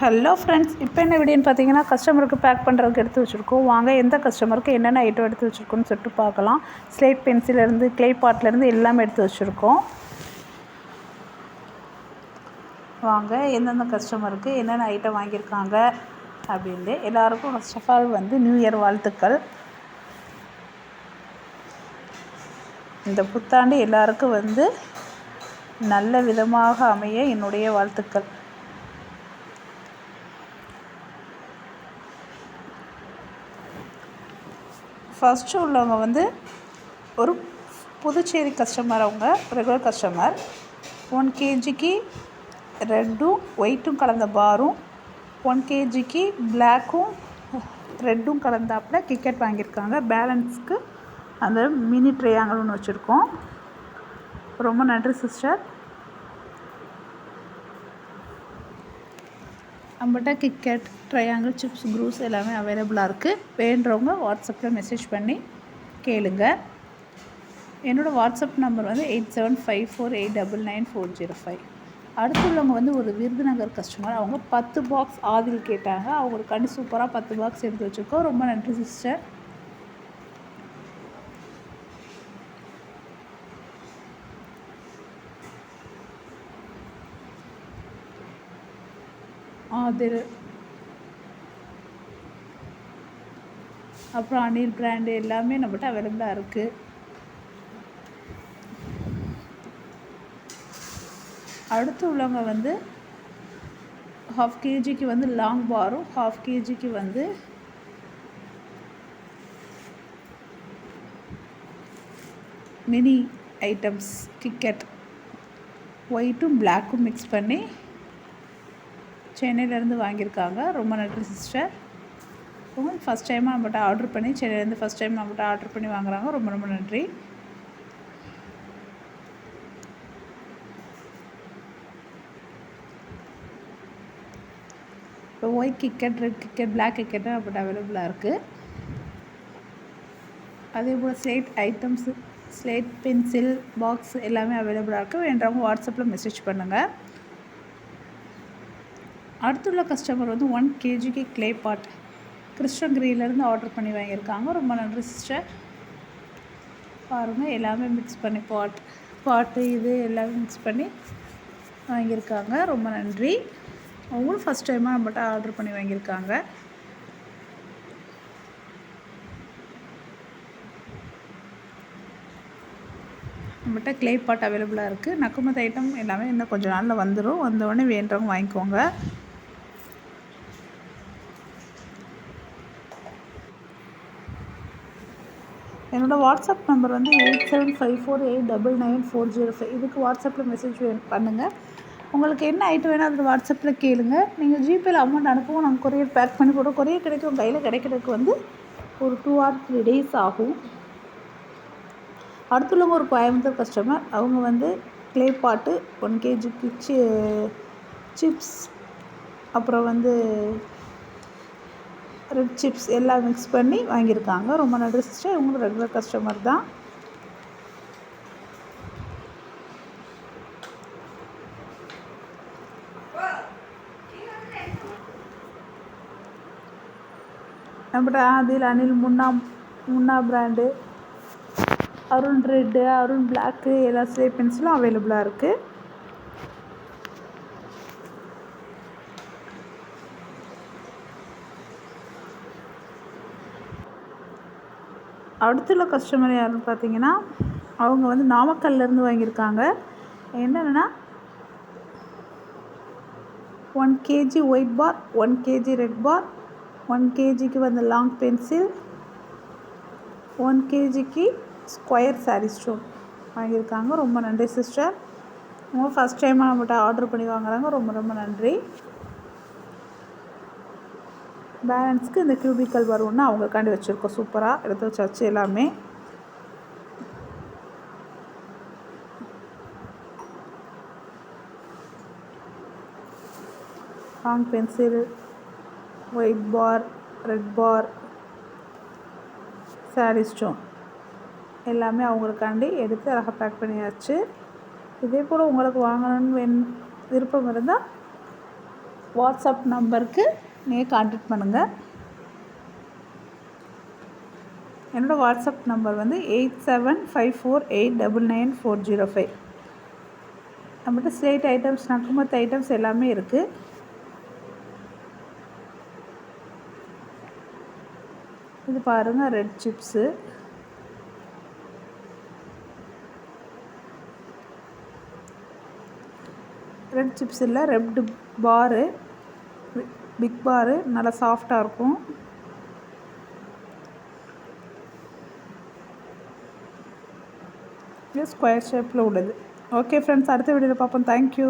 Hello friends, இப்போ என்ன வீடியோன்னு பார்த்தீங்கன்னா கஸ்டமருக்கு பேக் பண்ணுறதுக்கு எடுத்து வச்சுருக்கோம். வாங்க எந்த கஸ்டமருக்கு என்னென்ன ஐட்டம் எடுத்து வச்சுருக்கோன்னு சொல்லிட்டு பார்க்கலாம். ஸ்லேட் பென்சிலேருந்து க்ளே பாட்லேருந்து எல்லாமே எடுத்து வச்சுருக்கோம். வாங்க எந்தெந்த கஸ்டமருக்கு என்னென்ன ஐட்டம் வாங்கியிருக்காங்க அப்படின்ட்டு. எல்லாருக்கும் first of all new year வாழ்த்துக்கள். இந்த புத்தாண்டு எல்லாருக்கும் நல்ல விதமாக அமைய என்னுடைய வாழ்த்துக்கள். ஃபஸ்ட்டு உள்ளவங்க ஒரு புதுச்சேரி கஸ்டமர். அவங்க ரெகுலர் கஸ்டமர். 1 kgக்கு ரெட்டும் ஒயிட்டும் கலந்த பாரும், 1 kgக்கு பிளாக்கும் ரெட்டும் கலந்தாப்பில் கிக்கெட் வாங்கியிருக்காங்க. பேலன்ஸ்க்கு அந்த மினி ட்ரையாங்கிள் ஒன்று வச்சுருக்கோம். ரொம்ப நன்றி சிஸ்டர். நம்மகிட்ட கிக்கெட், ட்ரையாங்கிள், சிப்ஸ், க்ரூஸ் எல்லாமே அவைலபிளாக இருக்குது. வேண்டுறவங்க வாட்ஸ்அப்பில் மெசேஜ் பண்ணி கேளுங்க. என்னோடய வாட்ஸ்அப் நம்பர் 8754899405. அடுத்துள்ளவங்க ஒரு விருதுநகர் கஸ்டமர். அவங்க 10 பாக்ஸ் ஆதில் கேட்டாங்க. அவங்களுக்காண்டி சூப்பராக 10 பாக்ஸ் எடுத்து வச்சுருக்கோம். ரொம்ப நன்றி சிஸ்டர். ஆதில், அப்புறம் அனில் பிராண்டு எல்லாமே நம்மகிட்ட அவைலபிளாக இருக்குது. அடுத்து உள்ளவங்க 1/2 kgக்கு லாங் பாரும், 1/2 kgக்கு மினி ஐட்டம்ஸ் கிக்கெட் ஒயிட்டும் பிளாக்கும் மிக்ஸ் பண்ணி சென்னையிலேருந்து வாங்கியிருக்காங்க. ரொம்ப நன்றி சிஸ்டர். ஃபஸ்ட் டைமாக நம்மகிட்ட ஆர்டர் பண்ணி சென்னையிலேருந்து ஃபஸ்ட் டைம் நம்மகிட்ட ஆர்டர் பண்ணி வாங்குறாங்க. ரொம்ப ரொம்ப நன்றி. இப்போ ஒயிட் கிக்கெட், ரெட் கிக்கெட், பிளாக் கிக்கெட்டு நம்மகிட்ட அவைலபிளாக இருக்குது. அதே போல் slate items, slate pencil box எல்லாமே அவைலபிளாக இருக்குது. வேண்டவங்க வாட்ஸ்அப்பில் மெசேஜ் பண்ணுங்கள். அடுத்துள்ள கஸ்டமர் 1 kgக்கு க்ளே பாட் கிருஷ்ணகிரியிலேருந்து ஆர்டர் பண்ணி வாங்கியிருக்காங்க. ரொம்ப நன்றி சிஸ்டர். பாருங்கள், எல்லாமே மிக்ஸ் பண்ணி பாட்டு இது எல்லாமே மிக்ஸ் பண்ணி வாங்கியிருக்காங்க. ரொம்ப நன்றி. அவங்களும் ஃபஸ்ட் டைமாக நம்மகிட்ட ஆர்டர் பண்ணி வாங்கியிருக்காங்க. நம்மகிட்ட க்ளே பாட் அவைலபிளாக இருக்குது. நக்குமத்து ஐட்டம் எல்லாமே இன்னும் கொஞ்சம் நாளில் வந்துடும். வந்தோடனே வேண்டவங்க வாங்கிக்கோங்க. என்னோடய வாட்ஸ்அப் நம்பர் 8754899405. இதுக்கு வாட்ஸ்அப்பில் மெசேஜ் பண்ணுங்கள். உங்களுக்கு என்ன ஐட்டம் வேணும் அதில் வாட்ஸ்அப்பில் கேளுங்க. நீங்கள் ஜிபேயில் அமௌண்ட் அனுப்புவோம், நாங்கள் கொரியர் பேக் பண்ணி போடுறோம். கொரியர் கிடைக்கும் கையில் கிடைக்கிறதுக்கு ஒரு 2 or 3 days ஆகும். அடுத்துள்ளவங்க ஒரு கோயம்புத்தூர் கஸ்டமர். அவங்க க்ளே பாட்டு 1 kgக்கு சிப்ஸ், அப்புறம் ரெட் சிப்ஸ் எல்லாம் மிக்ஸ் பண்ணி வாங்கியிருக்காங்க. ரொம்ப நன்றி சிஸ்டர். இவங்களும் ரெகுலர் கஸ்டமர் தான். நம்மகிட்ட Adil, Anil, Munna brand, Arun red, Arun black எல்லா ஸ்லேட் பென்சிலும் அவைலபிளாக இருக்குது. அடுத்துள்ள கஸ்டமர் யாருன்னு பார்த்தீங்கன்னா அவங்க நாமக்கல்லேருந்து வாங்கியிருக்காங்க. என்னென்னா 1 kg white bar, 1 kg red bar, 1 kgக்கு லாங் பென்சில், 1 kgக்கு ஸ்கொயர் சாரீ ஸ்டோன் வாங்கியிருக்காங்க. ரொம்ப நன்றி சிஸ்டர். அவங்க ஃபஸ்ட் டைமாக நம்மகிட்ட ஆர்டர் பண்ணி வாங்குறாங்க. ரொம்ப ரொம்ப நன்றி. பேலன்ஸ்க்கு இந்த கியூபிக்கல் வரும்னு அவங்களுக்காண்டி வச்சுருக்கோம். சூப்பராக எடுத்து வச்சாச்சு எல்லாமே. லாங் பென்சில், ஒயிட் பார், ரெட் பார், சாரீ ஸ்டோன் எல்லாமே அவங்களுக்காண்டி எடுத்து அழகாக பேக் பண்ணியாச்சு. இதே போல் உங்களுக்கு வாங்கணும்னு விருப்பம் இருந்தால் வாட்ஸ்அப் நம்பருக்கு நீங்கள் கான்டாக்ட் பண்ணுங்கள். என்னோடய வாட்ஸ்அப் நம்பர் வந்து 8754899405. நம்மகிட்ட ஸ்லேட் ஐட்டம்ஸ், நக்குமத் ஐட்டம்ஸ் எல்லாமே இருக்குது. இது பாருங்கள், ரெட் சிப்ஸு, ரெட் சிப்ஸ் இல்லை, ரெட் பாரு, பிக் பாரு, நல்லா சாஃப்டாக இருக்கும். இது ஸ்கொயர் ஷேப்பில் உள்ளது. ஓகே ஃப்ரெண்ட்ஸ், அடுத்த வீடியோவில் பார்ப்போம். தேங்க்யூ.